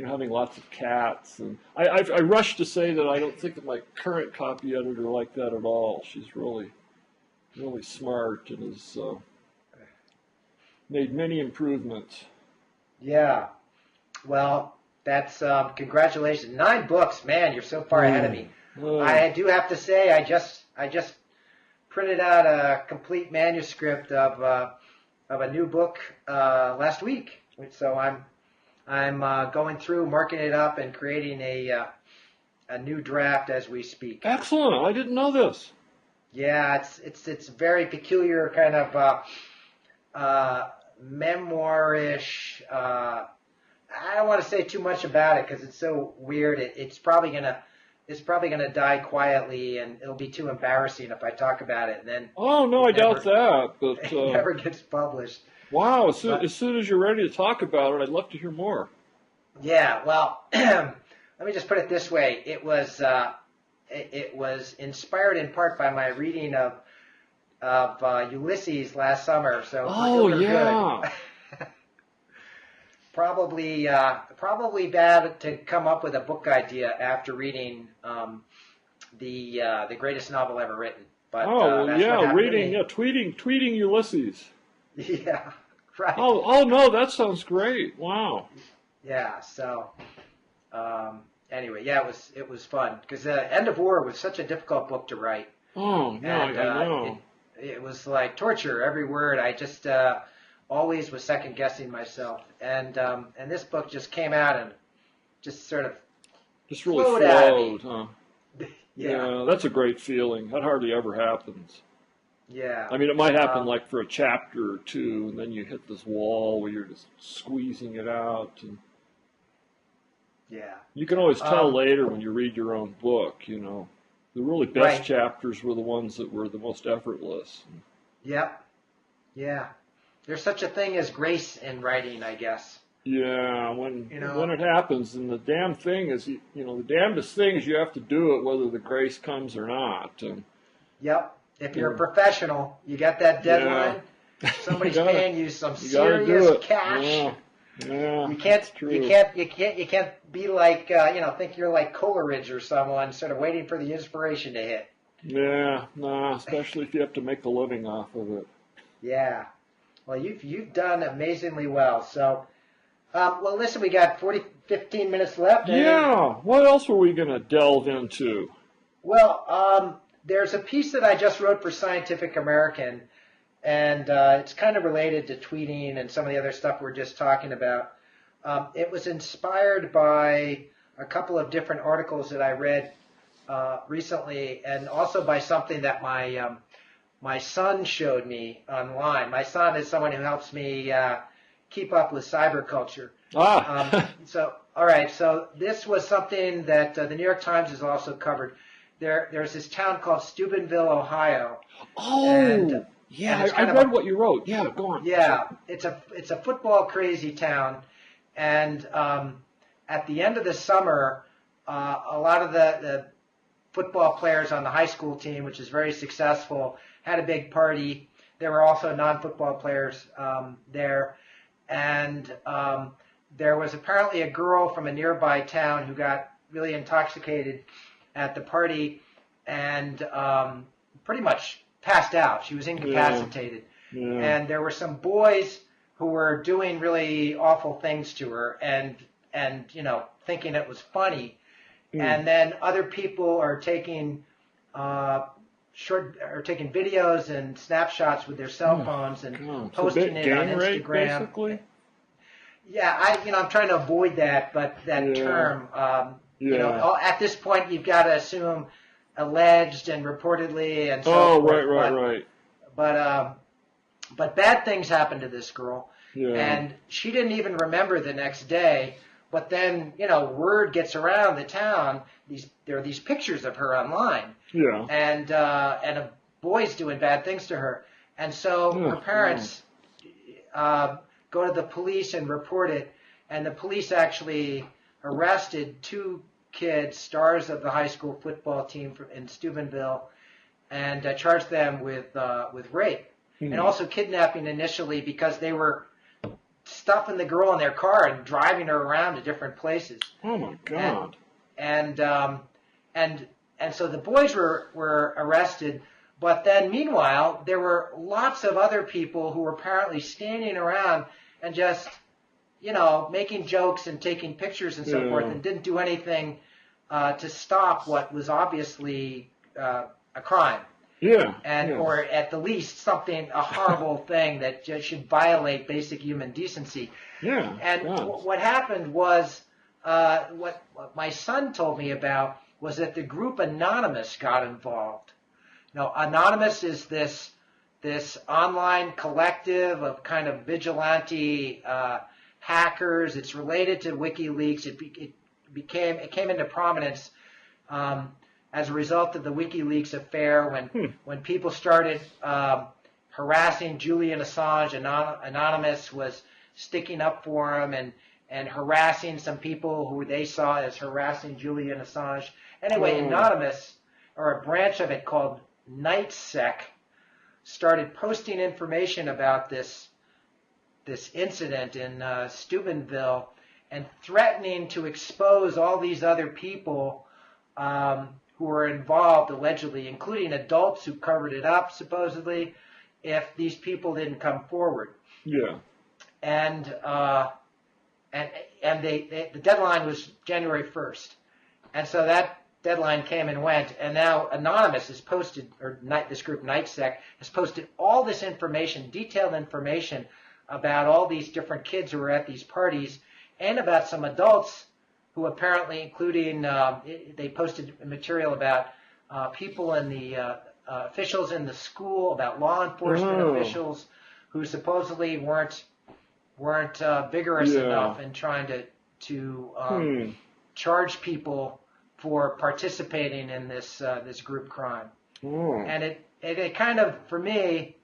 having lots of cats. And I rush to say that I don't think that my current copy editor like that at all. She's really, really smart and has made many improvements. Yeah, well, that's congratulations. 9 books, man! You're so far ahead of me. I do have to say, I just printed out a complete manuscript of a new book last week. So I'm going through, marking it up, and creating a new draft as we speak. Excellent! I didn't know this. Yeah, it's very peculiar kind of memoir-ish. I don't want to say too much about it because it's so weird. It's probably gonna die quietly, and it'll be too embarrassing if I talk about it. And then I doubt that. But it never gets published. Wow! As soon as you're ready to talk about it, I'd love to hear more. Yeah. Well, let me just put it this way: it was inspired in part by my reading of Ulysses last summer. So yeah. Good. Probably bad to come up with a book idea after reading the greatest novel ever written. But tweeting Ulysses. Yeah, right. Oh no, that sounds great. Wow. Yeah. So anyway, yeah, it was fun because End of War was such a difficult book to write. Oh no, I know. It was like torture. Every word. I just always was second guessing myself, and this book just came out and just sort of really flowed, huh? Yeah, that's a great feeling. That hardly ever happens. Yeah. I mean, it might happen like for a chapter or two, and then you hit this wall where you're just squeezing it out. And yeah. You can always tell later when you read your own book, The really best chapters were the ones that were the most effortless. Yep. Yeah. There's such a thing as grace in writing, I guess. Yeah, when it happens, and the damn thing is, the damnedest thing is you have to do it whether the grace comes or not. And, yep. If you're a professional, you got that deadline. Yeah. Somebody's paying you some serious cash. Yeah. Yeah, you can't be like think you're like Coleridge or someone, sort of waiting for the inspiration to hit. Yeah, no, especially if you have to make a living off of it. Yeah, well, you've done amazingly well. So, well, listen, we got 15 minutes left. Yeah, what else were we going to delve into? Well, there's a piece that I just wrote for Scientific American. And it's kind of related to tweeting and some of the other stuff we're just talking about. It was inspired by a couple of different articles that I read recently, and also by something that my son showed me online. My son is someone who helps me keep up with cyber culture. So this was something that the New York Times has also covered. There's this town called Steubenville, Ohio. Oh. And, yeah, I read what you wrote. Yeah, go on. Yeah, it's a football crazy town, and at the end of the summer, a lot of the football players on the high school team, which is very successful, had a big party. There were also non-football players there, and there was apparently a girl from a nearby town who got really intoxicated at the party and pretty much passed out. She was incapacitated. Yeah. And there were some boys who were doing really awful things to her and thinking it was funny. And then other people are taking taking videos and snapshots with their cell phones and posting it on Instagram. Rape, basically? Yeah, I'm trying to avoid that, but that term, at this point you've got to assume alleged and reportedly and so forth. Right. But bad things happened to this girl, and she didn't even remember the next day. But then, word gets around the town. There are these pictures of her online, and of boys doing bad things to her. And so her parents go to the police and report it, and the police actually arrested 2 kids, stars of the high school football team in Steubenville, and charged them with rape and also kidnapping initially because they were stuffing the girl in their car and driving her around to different places. Oh my God! And so the boys were arrested, but then meanwhile there were lots of other people who were apparently standing around and just making jokes and taking pictures and so forth, and didn't do anything to stop what was obviously a crime. Or at the least a horrible thing that just should violate basic human decency. What happened was, what my son told me about was that the group Anonymous got involved. Now, Anonymous is this online collective of kind of vigilante hackers. It's related to WikiLeaks. It came into prominence as a result of the WikiLeaks affair when people started harassing Julian Assange. Anonymous was sticking up for him and harassing some people who they saw as harassing Julian Assange. Anyway, Anonymous, or a branch of it called NightSec, started posting information about this incident in Steubenville and threatening to expose all these other people who were involved, allegedly, including adults who covered it up, supposedly, if these people didn't come forward. And the deadline was January 1st. And so that deadline came and went, and now Anonymous has posted, this group NightSec, has posted all this information, detailed information about all these different kids who were at these parties, and about some adults who apparently, including, they posted material about people in the officials in the school, about law enforcement officials who supposedly weren't vigorous enough in trying to charge people for participating in this group crime. Oh. And it kind of, for me,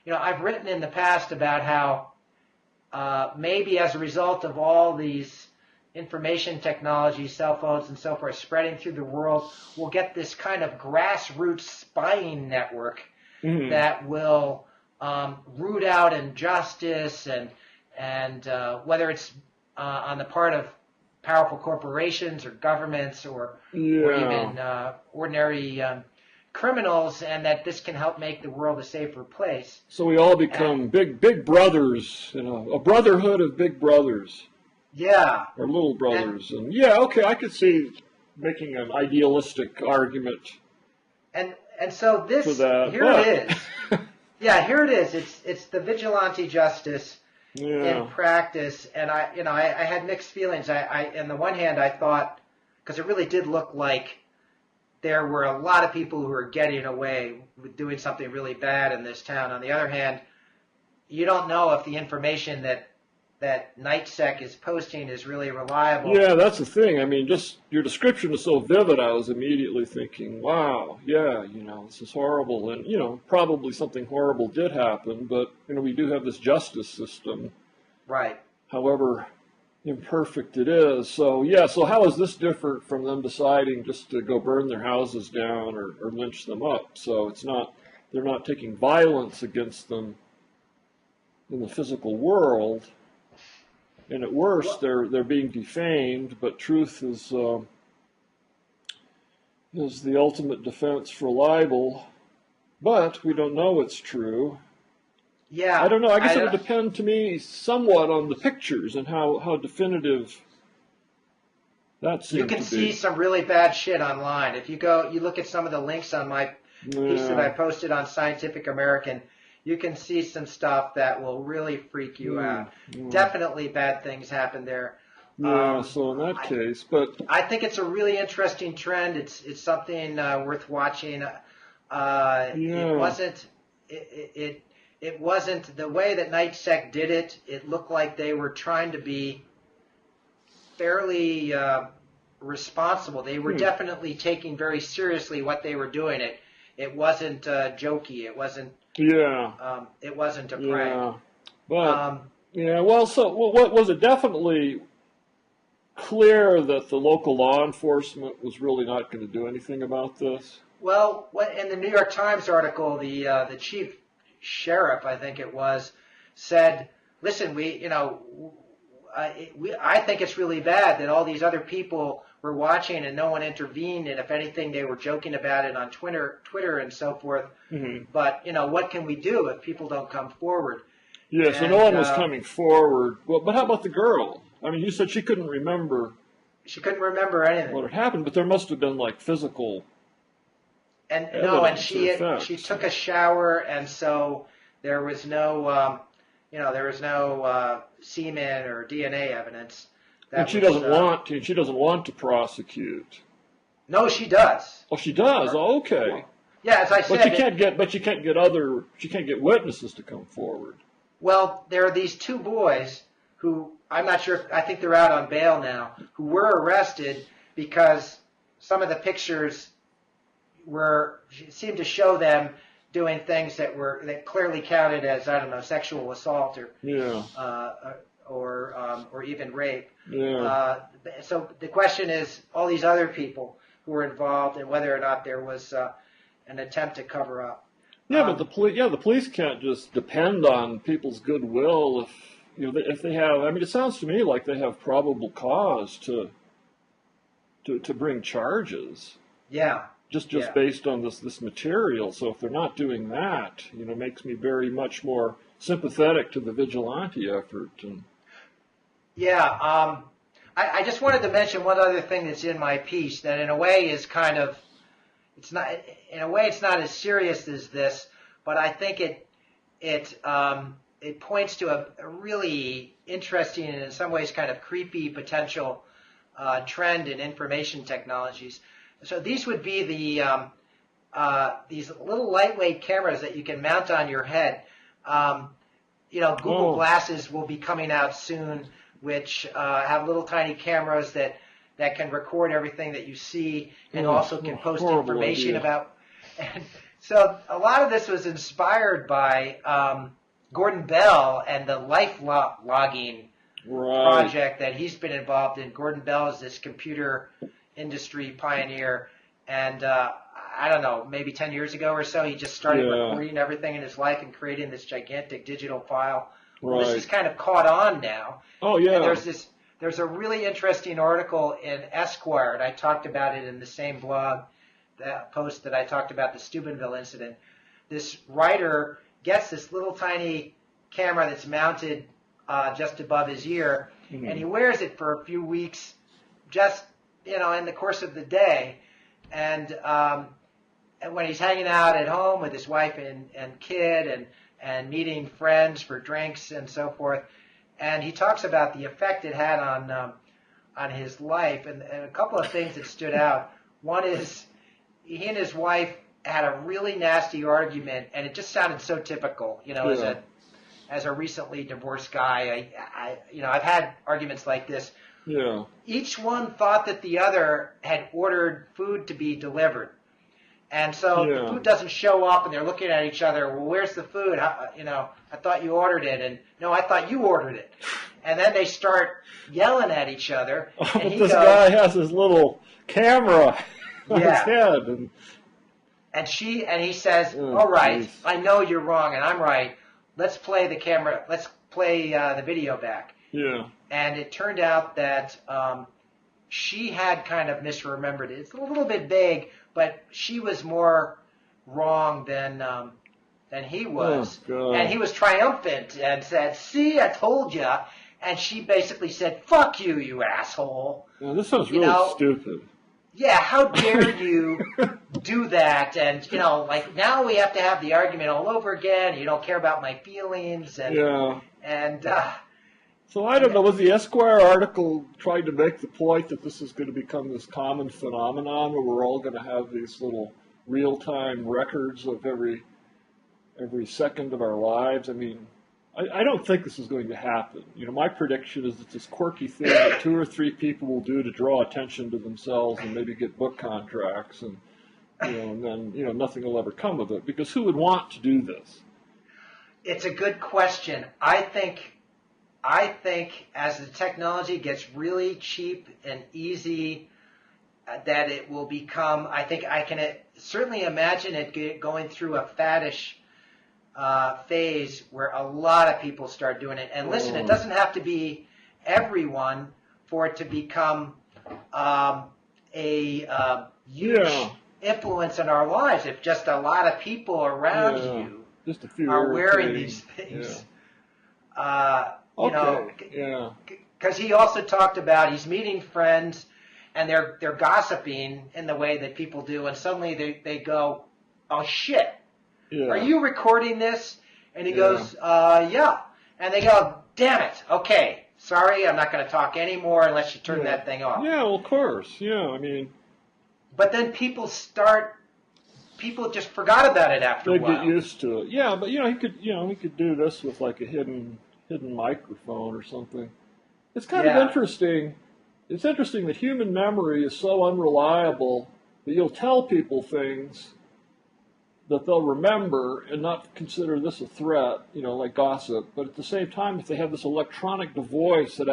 I've written in the past about how maybe as a result of all these information technology, cell phones and so forth, spreading through the world, we'll get this kind of grassroots spying network that will root out injustice and whether it's on the part of powerful corporations or governments or even ordinary criminals, and that this can help make the world a safer place. So we all become big brothers, a brotherhood of big brothers. Yeah. Or little brothers. And okay, I could see making an idealistic argument. And so this, for that. Here it is. Yeah, here it is. It's the vigilante justice in practice. And I had mixed feelings. On the one hand, I thought, because it really did look like there were a lot of people who were getting away with doing something really bad in this town. On the other hand, you don't know if the information that NightSec is posting is really reliable. Yeah, that's the thing. I mean, just your description is so vivid, I was immediately thinking, wow, this is horrible. And, probably something horrible did happen, but, we do have this justice system. Right. However imperfect it is. So, so how is this different from them deciding just to go burn their houses down or lynch them up? So they're not taking violence against them in the physical world. And at worst, they're being defamed, but truth is the ultimate defense for libel. But we don't know it's true. Yeah. I don't know. I guess it would depend to me somewhat on the pictures and how definitive that seems to be. You can see some really bad shit online. If you look at some of the links on my piece that I posted on Scientific American, you can see some stuff that will really freak you out. Definitely bad things happen there. Yeah, so in that case, but I think it's a really interesting trend. It's something worth watching. It wasn't the way that NightSec did it. It looked like they were trying to be fairly responsible. They were definitely taking very seriously what they were doing. It wasn't jokey. It wasn't. It wasn't a prank. But what was it definitely clear that the local law enforcement was really not going to do anything about this? Well, in the New York Times article, the chief sheriff, I think it was, said, "Listen, I think it's really bad that all these other people were watching and no one intervened, and if anything, they were joking about it on Twitter and so forth. But what can we do if people don't come forward?" Yeah, so no one was coming forward. Well, but how about the girl? I mean, you said she couldn't remember. She couldn't remember anything. What had happened, but there must have been like physical. And she took a shower, and so there was no semen or DNA evidence. And she doesn't want to. She doesn't want to prosecute. No, she does. Oh, she does. Oh, okay. Yeah, as I said. But she can't get witnesses to come forward. Well, there are these two boys who I'm not sure. I think they're out on bail now. Who were arrested because some of the pictures seemed to show them doing things that clearly counted as, I don't know, sexual assault or even rape. Yeah. So the question is, all these other people who were involved and whether or not there was an attempt to cover up. Yeah, but the police can't just depend on people's goodwill if they have. I mean, it sounds to me like they have probable cause to bring charges. Yeah. Just based on this material. So if they're not doing that, makes me very much more sympathetic to the vigilante effort. Yeah, I just wanted to mention one other thing that's in my piece that in a way is kind of, it's not as serious as this, but I think it points to a really interesting and in some ways kind of creepy potential trend in information technologies. So these would be these little lightweight cameras that you can mount on your head. Google Glasses will be coming out soon, which have little tiny cameras that that can record everything that you see and also can post information about. And so a lot of this was inspired by Gordon Bell and the life logging project that he's been involved in. Gordon Bell is this computer industry pioneer, and I don't know, maybe 10 years ago or so, he just started recording everything in his life and creating this gigantic digital file. Well, this is kind of caught on now. Oh, yeah. And there's a really interesting article in Esquire, and I talked about it in the same blog post that I talked about the Steubenville incident. This writer gets this little tiny camera that's mounted just above his ear, and he wears it for a few weeks just, in the course of the day. And when he's hanging out at home with his wife and kid and meeting friends for drinks and so forth, and he talks about the effect it had on his life, and a couple of things that stood out. One is he and his wife had a really nasty argument, and it just sounded so typical, as a recently divorced guy. I've had arguments like this. Yeah. Each one thought that the other had ordered food to be delivered. And so the food doesn't show up, and they're looking at each other. Well, where's the food? I thought you ordered it. And no, I thought you ordered it. And then they start yelling at each other. And this guy has his little camera on his head. And he says, all right, geez. I know you're wrong and I'm right. Let's play the camera. Let's play the video back. Yeah. And it turned out that she had kind of misremembered it. It's a little bit vague, but she was more wrong than he was. Oh, God. And he was triumphant and said, see, I told you. And she basically said, fuck you, you asshole. Yeah, this sounds really stupid. Yeah, how dare you do that? And, now we have to have the argument all over again. You don't care about my feelings. And so I don't know, was the Esquire article trying to make the point that this is going to become this common phenomenon where we're all going to have these little real-time records of every second of our lives? I mean, I don't think this is going to happen. My prediction is that this quirky thing that 2 or 3 people will do to draw attention to themselves and maybe get book contracts, and then nothing will ever come of it, because who would want to do this? It's a good question. I think as the technology gets really cheap and easy, that it will become, I can certainly imagine it going through a faddish phase where a lot of people start doing it. And listen, it doesn't have to be everyone for it to become a huge influence in our lives. If just a lot of people around you just a few are wearing these things. Because he also talked about he's meeting friends and they're gossiping in the way that people do, and suddenly they go, oh shit, are you recording this? And he goes, yeah. And they go, damn it, okay, sorry, I'm not going to talk anymore unless you turn that thing off. Yeah, well, of course, I mean. But then people just forgot about it after a while. They get used to it. Yeah, but he could do this with like a hidden microphone or something. It's kind of interesting. It's interesting that human memory is so unreliable that you'll tell people things that they'll remember and not consider this a threat, like gossip. But at the same time, if they have this electronic device that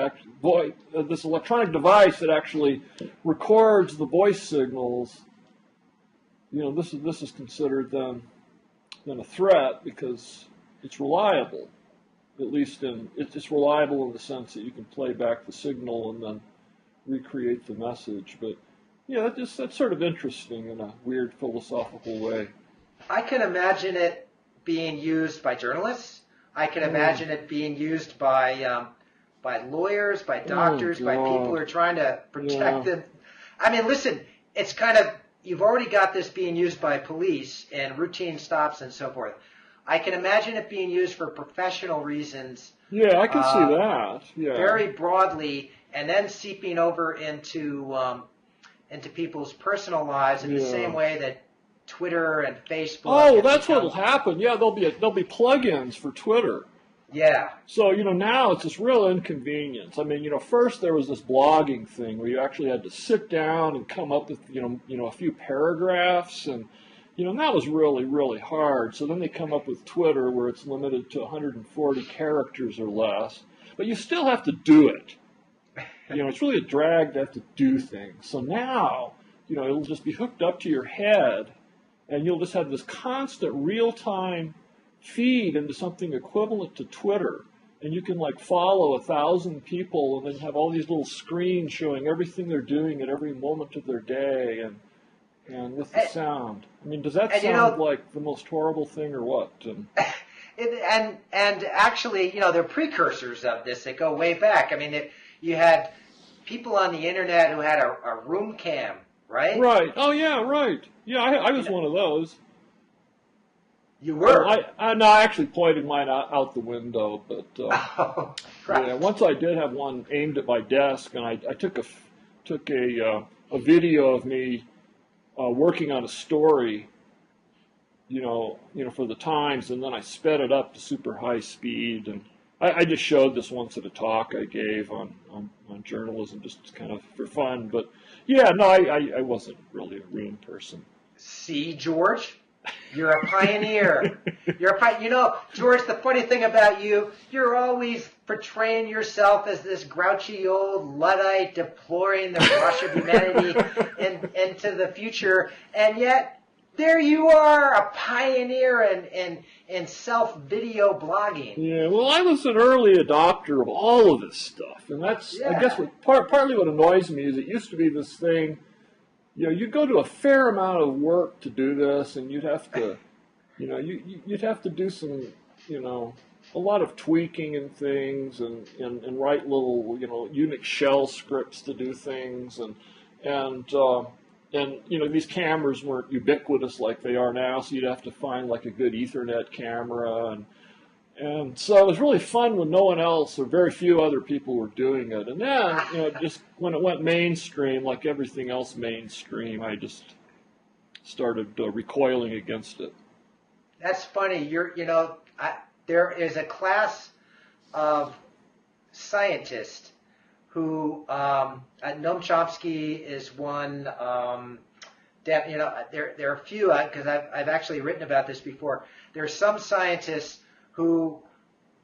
actually records the voice signals, this is considered then a threat because it's reliable. At least it's reliable in the sense that you can play back the signal and then recreate the message. But that's sort of interesting in a weird philosophical way. I can imagine it being used by journalists. I can imagine it being used by lawyers, by doctors, by people who are trying to protect them. I mean, listen, it's kind of, you've already got this being used by police and routine stops and so forth. I can imagine it being used for professional reasons. Yeah, I can see that. Yeah. Very broadly, and then seeping over into people's personal lives in the same way that Twitter and Facebook. Oh, that's what'll happen. Yeah, there'll be plugins for Twitter Yeah. So, now it's this real inconvenience. I mean, first there was this blogging thing where you actually had to sit down and come up with, a few paragraphs, and, that was really, really hard. So then they come up with Twitter where it's limited to 140 characters or less, but you still have to do it. It's really a drag to have to do things. So now, it'll just be hooked up to your head, and you'll just have this constant real-time feed into something equivalent to Twitter, and you can follow 1,000 people and then have all these little screens showing everything they're doing at every moment of their day, and with the sound. I mean, does that sound like the most horrible thing or what? And actually, they're precursors of this that go way back. I mean, you had people on the internet who had a room cam, right? Right. Oh yeah, right. Yeah, I was one of those. You were? No, I actually pointed mine out the window, but right. Yeah, once I did have one aimed at my desk, and I took a video of me working on a story, for the Times, and then I sped it up to super high speed, and I just showed this once at a talk I gave on journalism, just kind of for fun. But yeah, no, I wasn't really a room person. See, George? You're a pioneer. George, the funny thing about you're always portraying yourself as this grouchy old Luddite deploring the rush of humanity into the future, and yet there you are, a pioneer in self-video blogging. Yeah, well, I was an early adopter of all of this stuff, and that's, I guess, partly what annoys me is it used to be this thing. You'd go to a fair amount of work to do this, and you'd have to, you'd have to do some, a lot of tweaking and things, and write little, Unix shell scripts to do things, and these cameras weren't ubiquitous like they are now, so you'd have to find a good Ethernet camera, and so it was really fun when no one else or very few other people were doing it. And then, just when it went mainstream, like everything else mainstream, I just started recoiling against it. That's funny. There is a class of scientists who, Noam Chomsky is one. There are a few because I've actually written about this before. There are some scientists who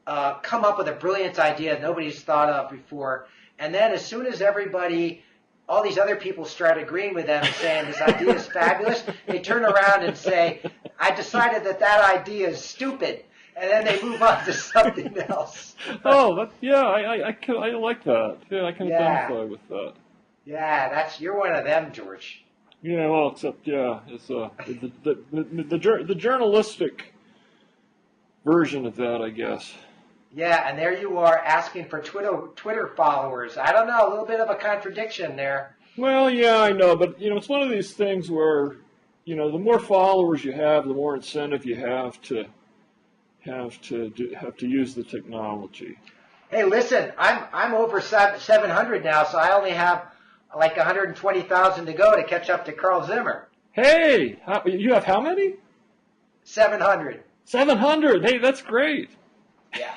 come up with a brilliant idea nobody's thought of before, and then as soon as all these other people start agreeing with them and saying this idea is fabulous, they turn around and say, I decided that idea is stupid, and then they move on to something else. Oh, I like that. Yeah, I can identify with that. Yeah, you're one of them, George. Yeah, well, except it's the journalistic version of that, I guess. Yeah, and there you are asking for Twitter followers. I don't know, a little bit of a contradiction there. Well, yeah, I know, but it's one of these things where the more followers you have, the more incentive you have to use the technology. Hey, listen, I'm over 700 now, so I only have 120,000 to go to catch up to Carl Zimmer. Hey, you have how many? 700. 700. Hey, that's great. Yeah.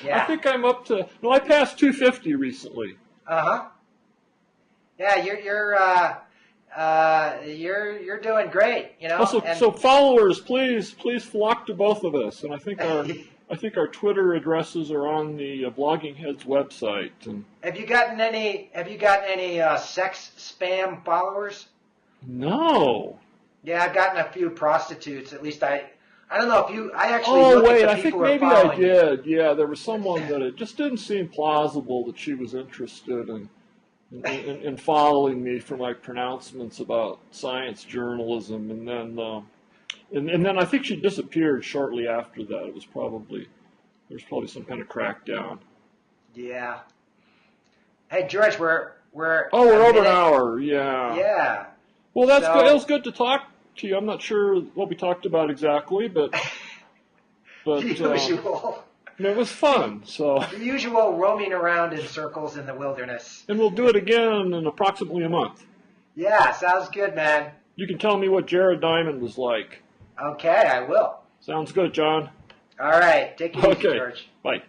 Yeah. I think I'm up to. No, I passed 250 recently. Yeah, you're doing great. So followers, please flock to both of us. And I think our Twitter addresses are on the Blogging Heads website. And have you gotten any sex spam followers? No. Yeah, I've gotten a few prostitutes. At least I don't know if you. I actually. Oh look wait, at the I think people maybe I did. Yeah, there was someone that it just didn't seem plausible that she was interested in following me for my pronouncements about science journalism, and then I think she disappeared shortly after that. There was probably some kind of crackdown. Yeah. Hey George, we're over an hour. Yeah. Yeah. Well, that's good. It was good to talk to you. I'm not sure what we talked about exactly, but the usual. It was fun. So the usual roaming around in circles in the wilderness. And we'll do it again in approximately a month. Yeah, sounds good, man. You can tell me what Jared Diamond was like. Okay, I will. Sounds good, John. All right. Take it easy, Okay. George. Bye.